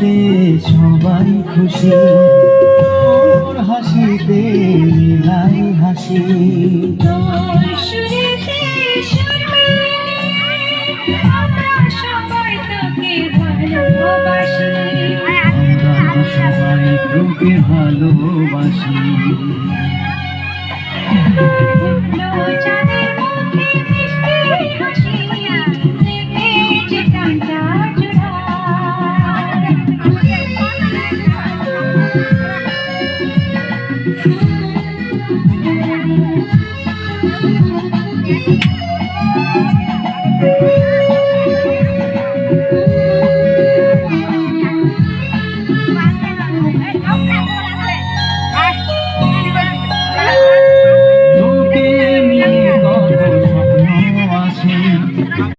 হাসিতে সবাই খুশি, তোর হাসিতে মিলাই হাসি। তোর সুরেতে সুর মিলিয়ে আমরা সবাই তোকে ভালোবাসি, আমরা সবাই তোকে ভালোবাসি।